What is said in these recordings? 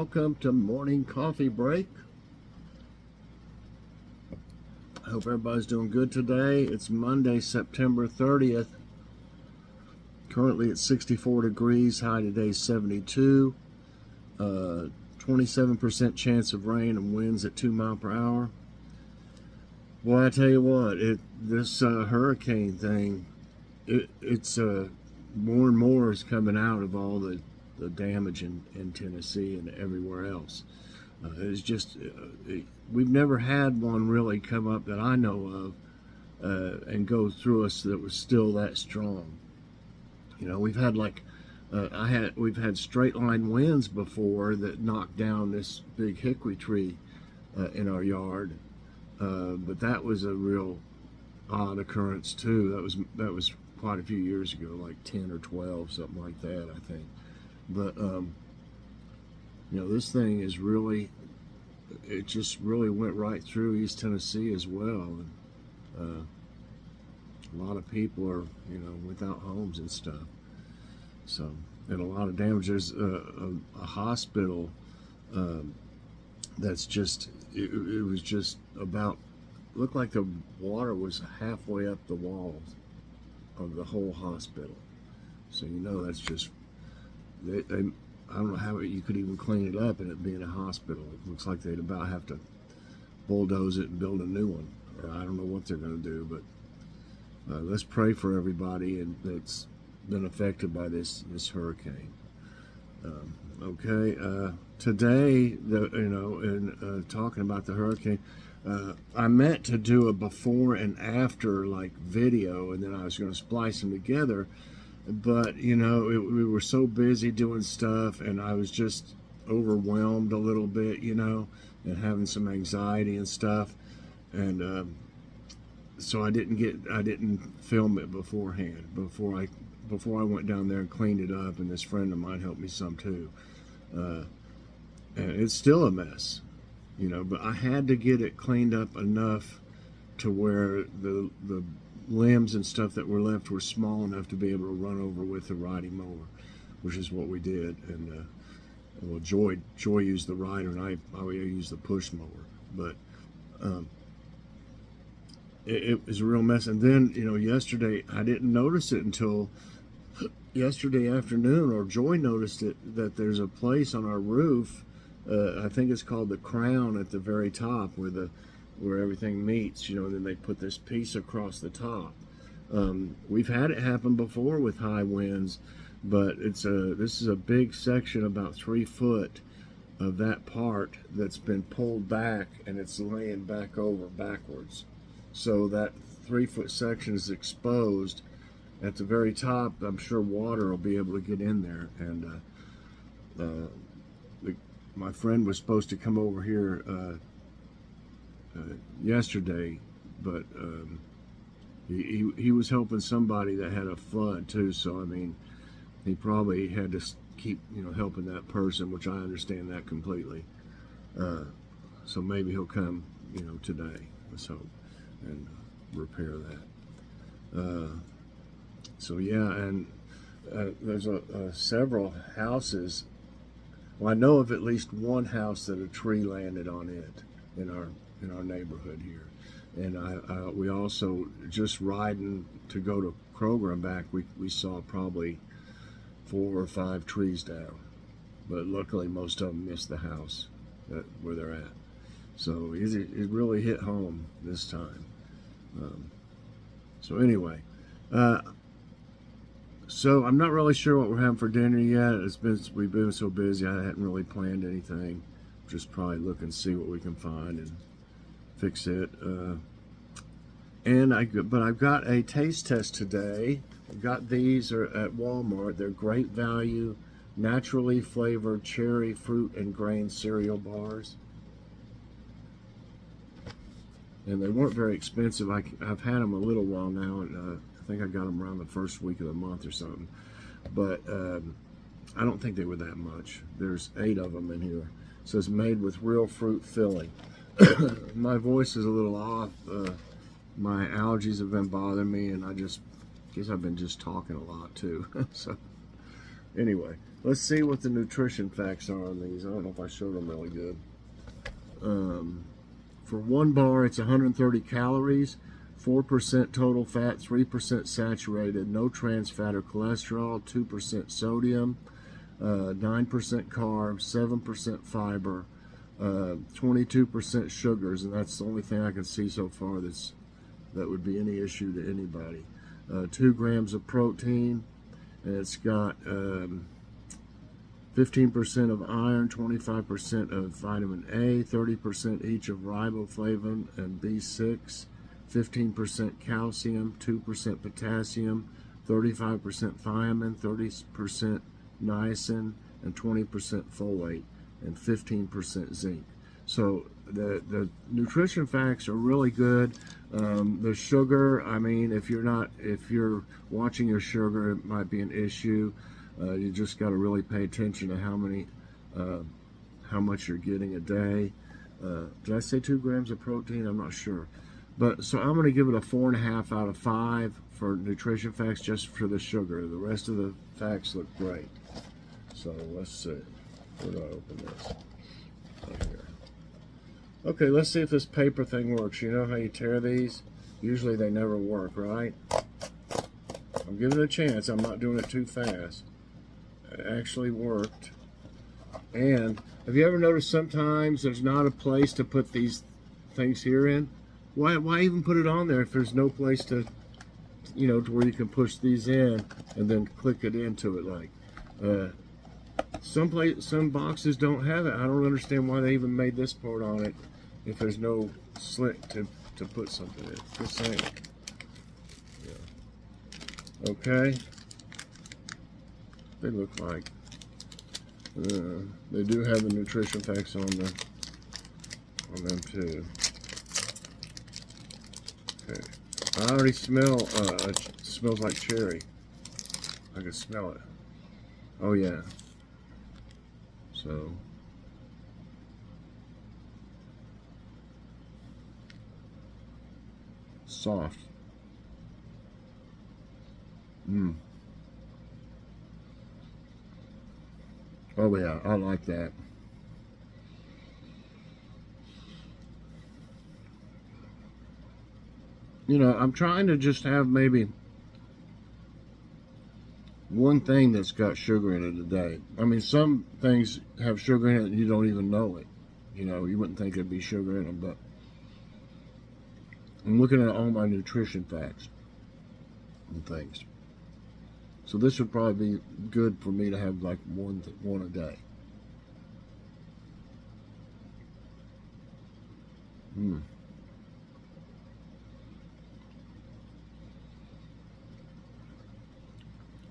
welcome to morning coffee break. I hope everybody's doing good today. It's Monday, September 30th. Currently it's 64 degrees, high today 72. 27% chance of rain and winds at 2 miles per hour. Boy, I tell you what, this hurricane thing, it's more and more is coming out of all the damage in Tennessee and everywhere else. It's just, we've never had one really come up that I know of and go through us that was still that strong. You know, we've had like, we've had straight line winds before that knocked down this big hickory tree in our yard, but that was a real odd occurrence too. That was quite a few years ago, like 10 or 12, something like that, I think. But you know, this thing is really, it just really went right through East Tennessee as well, and a lot of people are, you know, without homes and stuff. So, and a lot of damage. There's a hospital that's just, it was just about, looked like the water was halfway up the walls of the whole hospital. So you know that's just, I don't know how you could even clean it up and it being a hospital. It looks like they'd about have to bulldoze it and build a new one. Or I don't know what they're going to do, but let's pray for everybody and that's been affected by this hurricane. Today, in talking about the hurricane, I meant to do a before and after like video, and then I was going to splice them together. But you know, we were so busy doing stuff, and I was just overwhelmed a little bit, you know, and having some anxiety and stuff, and so I didn't film it beforehand before I went down there and cleaned it up, and this friend of mine helped me some too. And it's still a mess, you know, but I had to get it cleaned up enough to where the limbs and stuff that were left were small enough to be able to run over with the riding mower, which is what we did. And well, Joy used the rider, and I used the push mower. But it was a real mess. And then, you know, yesterday I didn't notice it until yesterday afternoon, or Joy noticed it, that there's a place on our roof, I think it's called the Crown, at the very top where everything meets, you know, and then they put this piece across the top. We've had it happen before with high winds, but this is a big section, about 3 foot of that part that's been pulled back, and it's laying back over backwards. So that 3 foot section is exposed. At the very top, I'm sure water will be able to get in there. And my friend was supposed to come over here yesterday, but he was helping somebody that had a flood too. So I mean, he probably had to keep, you know, helping that person, which I understand that completely. So maybe he'll come, you know, today, let's hope, and repair that. So yeah, and there's several houses. Well, I know of at least one house that a tree landed on it in our neighborhood here. And we also, just riding to go to Kroger and back, we saw probably 4 or 5 trees down. But luckily most of them missed the house where they're at. So it really hit home this time. So anyway, so I'm not really sure what we're having for dinner yet. We've been so busy, I hadn't really planned anything. Just probably look and see what we can find and fix it. But I've got a taste test today. I got these at Walmart. They're great value, naturally flavored cherry, fruit, and grain cereal bars. And they weren't very expensive. I've had them a little while now, and I think I got them around the first week of the month or something. But I don't think they were that much. There's 8 of them in here. It says made with real fruit filling. My voice is a little off. My allergies have been bothering me, and I guess I've been just talking a lot too. So Anyway, let's see what the nutrition facts are on these. I don't know if I showed them really good. For one bar, it's 130 calories, 4% total fat, 3% saturated, no trans fat or cholesterol, 2% sodium, 9% carbs, 7% fiber, 22% sugars, and that's the only thing I can see so far that would be any issue to anybody. 2 grams of protein, and it's got 15% of iron, 25% of vitamin A, 30% each of riboflavin and B6, 15% calcium, 2% potassium, 35% thiamine, 30% niacin, and 20% folate, and 15% zinc. So the nutrition facts are really good. The sugar, I mean, if you're watching your sugar, it might be an issue. You just got to really pay attention to how much you're getting a day. Did I say 2 grams of protein? I'm not sure. But so I'm going to give it a 4.5 out of 5 for nutrition facts, just for the sugar. The rest of the facts look great. So let's see. Where do I open this? Right here. Okay, let's see if this paper thing works. You know how you tear these? Usually they never work, right? I'm giving it a chance. I'm not doing it too fast. It actually worked. And have you ever noticed sometimes there's not a place to put these things here in? Why even put it on there if there's no place to, to where you can push these in and then click it into it? Like some boxes don't have it. I don't understand why they even made this part on it if there's no slit to put something in. Just saying. Yeah. Okay. They look like they do have the nutrition facts on them too. Okay, I already smell. It smells like cherry. I can smell it. Oh yeah. So soft. Oh yeah, I like that. I'm trying to just have maybe one thing that's got sugar in it a day. I mean, some things have sugar in it and you don't even know it. You wouldn't think there'd be sugar in them, but I'm looking at all my nutrition facts and things. So this would probably be good for me to have like one a day.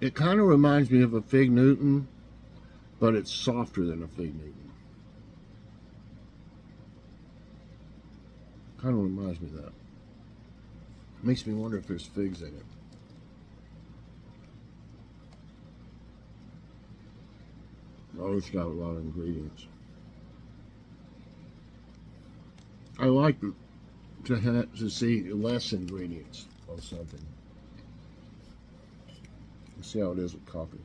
It kind of reminds me of a Fig Newton, but it's softer than a Fig Newton. Kind of reminds me of that. Makes me wonder if there's figs in it. Oh, it's got a lot of ingredients. I like to see less ingredients on something. Let's see how it is with coffee.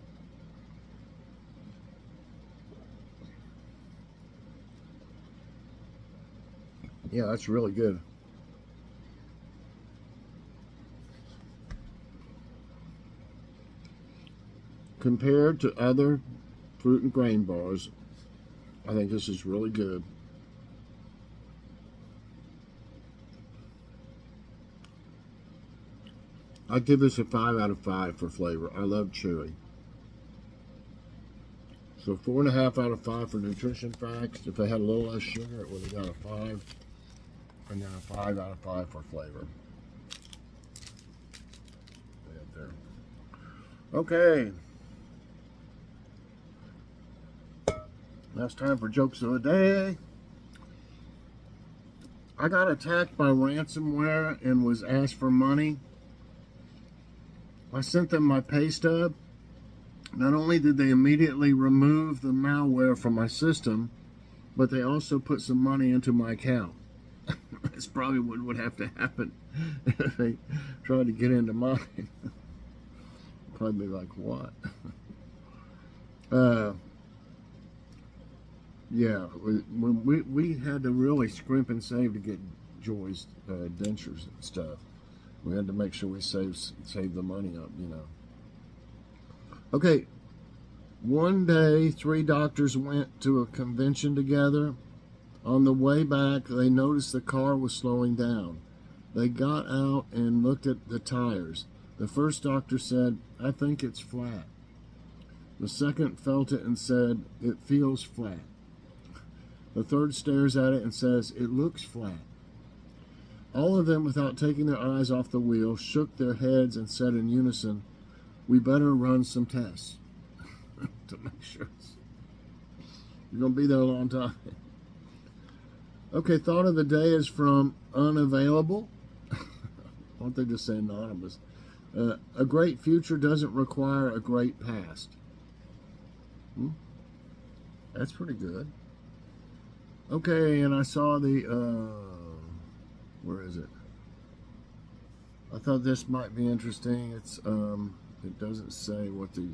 Yeah, that's really good. Compared to other fruit and grain bars, I think this is really good. I'd give this a 5 out of 5 for flavor. I love chewy. So 4.5 out of 5 for nutrition facts. If they had a little less sugar, it would have got a 5. And then a 5 out of 5 for flavor. There. Okay. Now it's time for jokes of the day. I got attacked by ransomware and was asked for money. I sent them my pay stub. Not only did they immediately remove the malware from my system, but they also put some money into my account. That's probably what would have to happen if they tried to get into mine. Probably be like, what? Uh, yeah, we had to really scrimp and save to get Joy's dentures and stuff. We had to make sure we save the money up, you know. Okay, one day, three doctors went to a convention together. On the way back, they noticed the car was slowing down. They got out and looked at the tires. The first doctor said, "I think it's flat." The second felt it and said, "It feels flat." The third stares at it and says, "It looks flat." All of them, without taking their eyes off the wheel, shook their heads and said in unison, "We better run some tests." To make sure you're going to be there a long time. Okay, thought of the day is from Unavailable. Why don't they just say anonymous? A great future doesn't require a great past. That's pretty good. Okay, and I saw the, where is it? I thought this might be interesting. It's, it doesn't say what the,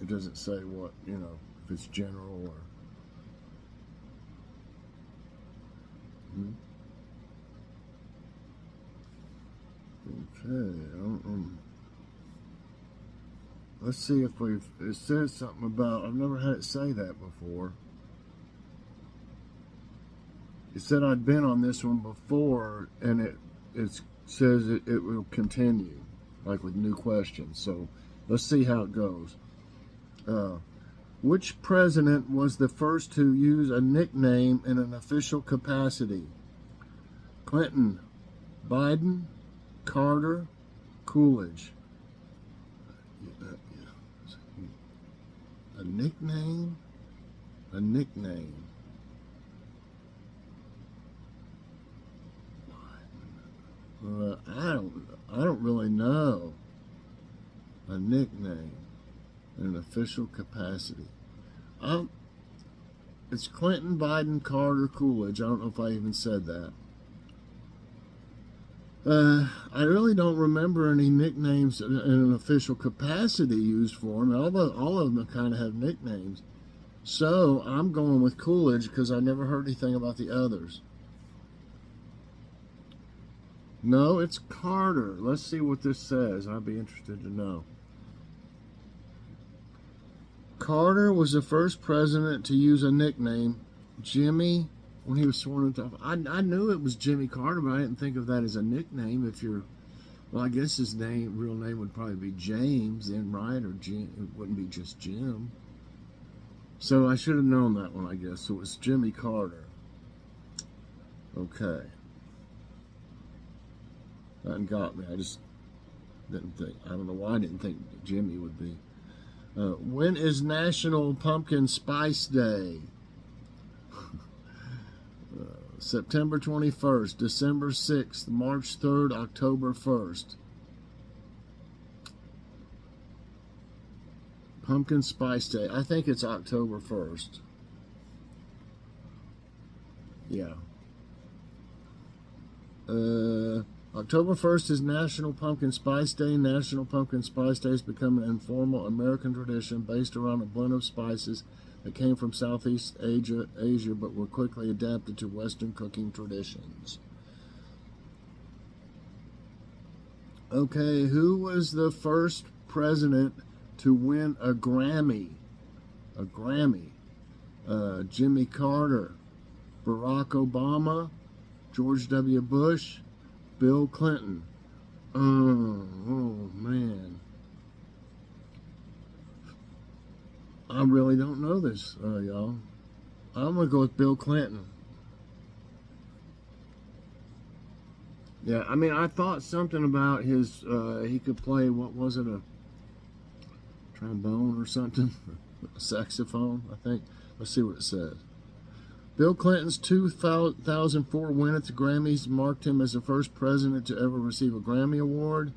it doesn't say what, you know, if it's general or, okay, let's see if it says something about, I've never had it say that before. It said I'd been on this one before, and it says it will continue, like with new questions. So let's see how it goes. Which president was the first to use a nickname in an official capacity? Clinton, Biden, Carter, Coolidge. A nickname? A nickname. I don't really know. A nickname in an official capacity. It's Clinton, Biden, Carter, Coolidge. I don't know if I even said that. I really don't remember any nicknames in an official capacity used for them. All of them kind of have nicknames. So I'm going with Coolidge because I never heard anything about the others. No, it's Carter. Let's see what this says. I'd be interested to know. Carter was the first president to use a nickname, Jimmy, when he was sworn into office. I knew it was Jimmy Carter, but I didn't think of that as a nickname. Well, I guess his real name would probably be James then, right? Or Jim, it wouldn't be just Jim. So I should have known that one, I guess. So it was Jimmy Carter. Okay. That got me. I just didn't think. I don't know why I didn't think Jimmy would be. When is National Pumpkin Spice Day? September 21st, December 6th, March 3rd, October 1st. Pumpkin Spice Day. I think it's October 1st. Yeah. October 1st is National Pumpkin Spice Day. National Pumpkin Spice Day has become an informal American tradition based around a blend of spices that came from Southeast Asia, but were quickly adapted to Western cooking traditions. Okay, who was the first president to win a Grammy? A Grammy. Jimmy Carter, Barack Obama, George W. Bush, Bill Clinton. Oh man. I really don't know this, y'all. I'm going to go with Bill Clinton. Yeah, I mean, I thought something about his, he could play, what was it, a trombone or something? A saxophone, I think. Let's see what it says. Bill Clinton's 2004 win at the Grammys marked him as the first president to ever receive a Grammy Award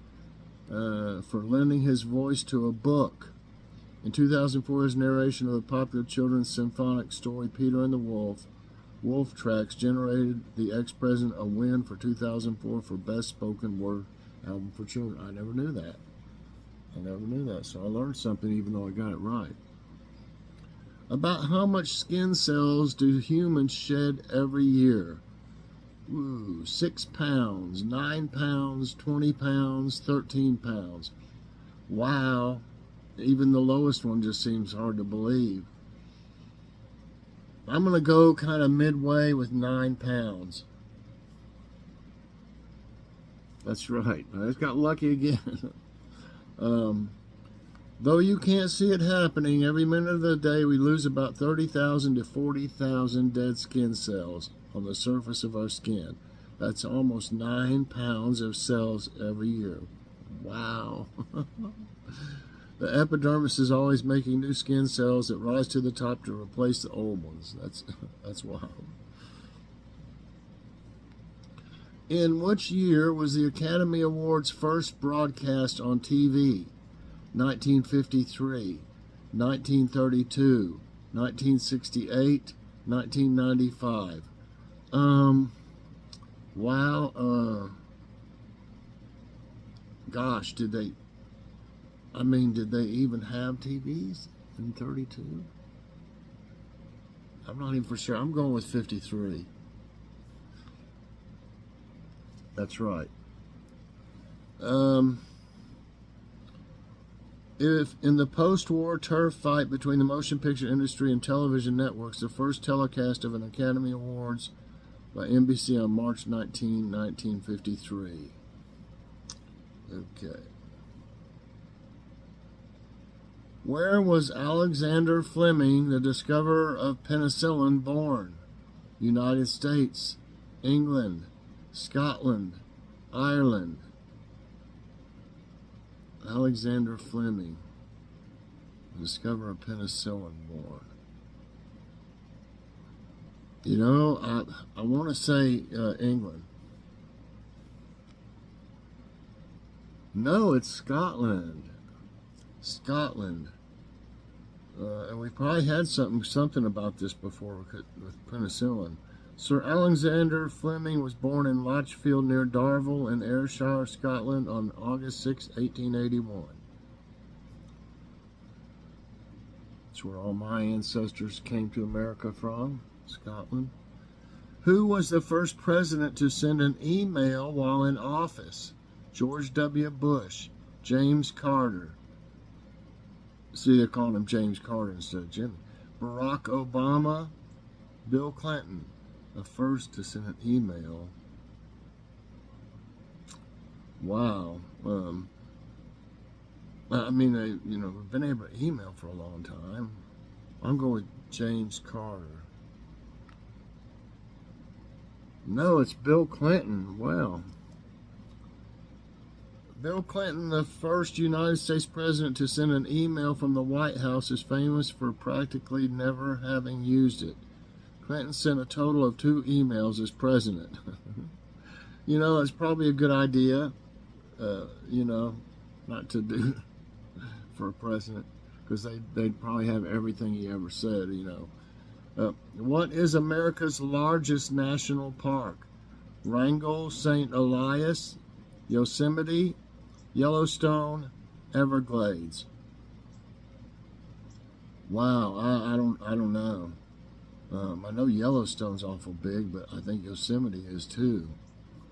for lending his voice to a book. In 2004, his narration of the popular children's symphonic story Peter and the Wolf Tracks, generated the ex-president a win for 2004 for Best Spoken Word Album for Children. I never knew that. I never knew that, so I learned something even though I got it right. About how much skin cells do humans shed every year? Ooh, 6 pounds, 9 pounds, 20 pounds, 13 pounds. Wow. Even the lowest one just seems hard to believe. I'm going to go kind of midway with 9 pounds. That's right. I just got lucky again. Though you can't see it happening, every minute of the day we lose about 30,000 to 40,000 dead skin cells on the surface of our skin. That's almost 9 pounds of cells every year. Wow. The epidermis is always making new skin cells that rise to the top to replace the old ones. That's wild. In which year was the Academy Awards first broadcast on TV? 1953, 1932, 1968, 1995. Wow. Gosh, did they even have TVs in 32? I'm not even for sure. I'm going with 53. That's right. If in the post-war turf fight between the motion picture industry and television networks, the first telecast of an Academy Awards by NBC on March 19, 1953. Okay. Where was Alexander Fleming, the discoverer of penicillin, born? United States, England, Scotland, Ireland. Alexander Fleming, the discoverer of penicillin, born. You know, I want to say England. No, it's Scotland. Scotland. And we probably had something about this before with penicillin. Sir Alexander Fleming was born in Lachfield near Darvel in Ayrshire, Scotland on August 6, 1881. That's where all my ancestors came to America from, Scotland. Who was the first president to send an email while in office? George W. Bush, James Carter. See, they're calling him James Carter instead of Jimmy. Barack Obama, Bill Clinton. The first to send an email. Wow. I mean, we've been able to email for a long time. I'm going with James Carter. No, it's Bill Clinton. Wow. Bill Clinton, the first United States president to send an email from the White House, is famous for practically never having used it. Clinton sent a total of 2 emails as president. You know, it's probably a good idea, not to do for a president, because they'd probably have everything he ever said, What is America's largest national park? Wrangell, St. Elias, Yosemite, Yellowstone, Everglades. Wow, I don't know. I know Yellowstone's awful big, but I think Yosemite is too.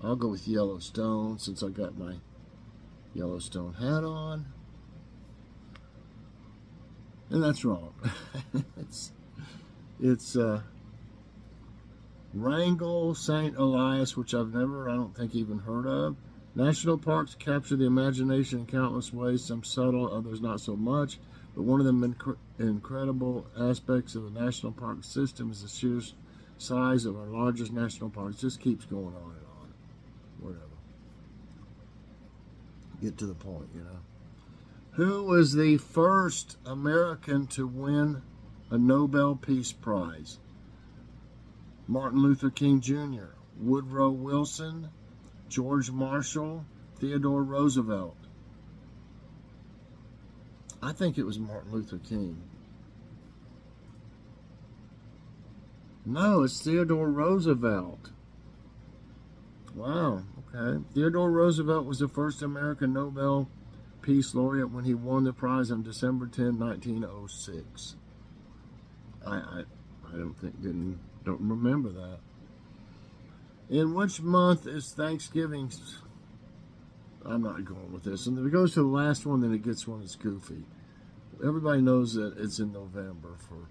I'll go with Yellowstone since I got my Yellowstone hat on. And that's wrong. it's Wrangell, St. Elias, which I've never, I don't think, even heard of. National parks capture the imagination in countless ways, some subtle, others not so much. But one of the incredible aspects of the national park system is the sheer size of our largest national parks. It just keeps going on and on. Whatever. Get to the point, Who was the first American to win a Nobel Peace Prize? Martin Luther King Jr., Woodrow Wilson, George Marshall, Theodore Roosevelt. I think it was Martin Luther King. No, it's Theodore Roosevelt. Wow, okay. Theodore Roosevelt was the first American Nobel Peace Laureate when he won the prize on December 10, 1906. I don't remember that. In which month is Thanksgiving? I'm not going with this. And if it goes to the last one, then it gets one that's goofy. Everybody knows that it's in November for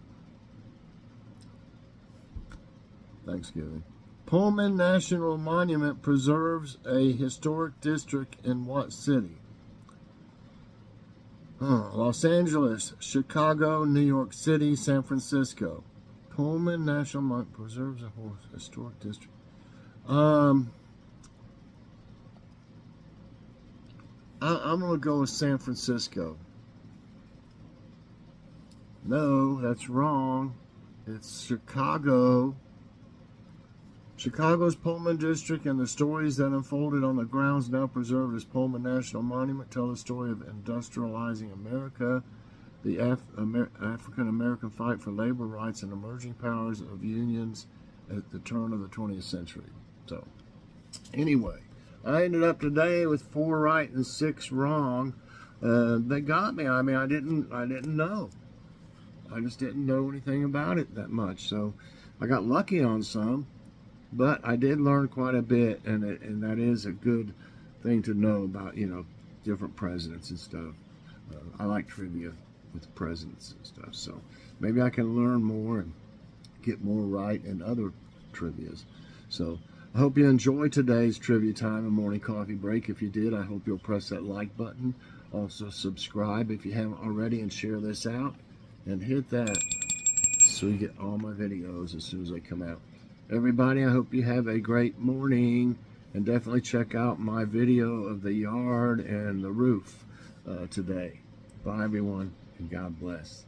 Thanksgiving. Pullman National Monument preserves a historic district in what city? Los Angeles, Chicago, New York City, San Francisco. Pullman National Monument preserves a historic district. I'm going to go with San Francisco. No, that's wrong. It's Chicago. Chicago's Pullman District and the stories that unfolded on the grounds now preserved as Pullman National Monument tell the story of industrializing America, the African-American fight for labor rights, and emerging powers of unions at the turn of the 20th century. So, anyway, I ended up today with 4 right and 6 wrong. They got me. I mean, I didn't know. I just didn't know anything about it that much. So, I got lucky on some. But I did learn quite a bit, and that is a good thing to know about, different presidents and stuff. I like trivia with presidents and stuff, so maybe I can learn more and get more right in other trivias. So I hope you enjoyed today's trivia time and morning coffee break. If you did, I hope you'll press that like button. Also subscribe if you haven't already, and share this out, and hit that so you get all my videos as soon as they come out. Everybody, I hope you have a great morning, and definitely check out my video of the yard and the roof today. Bye, everyone, and God bless.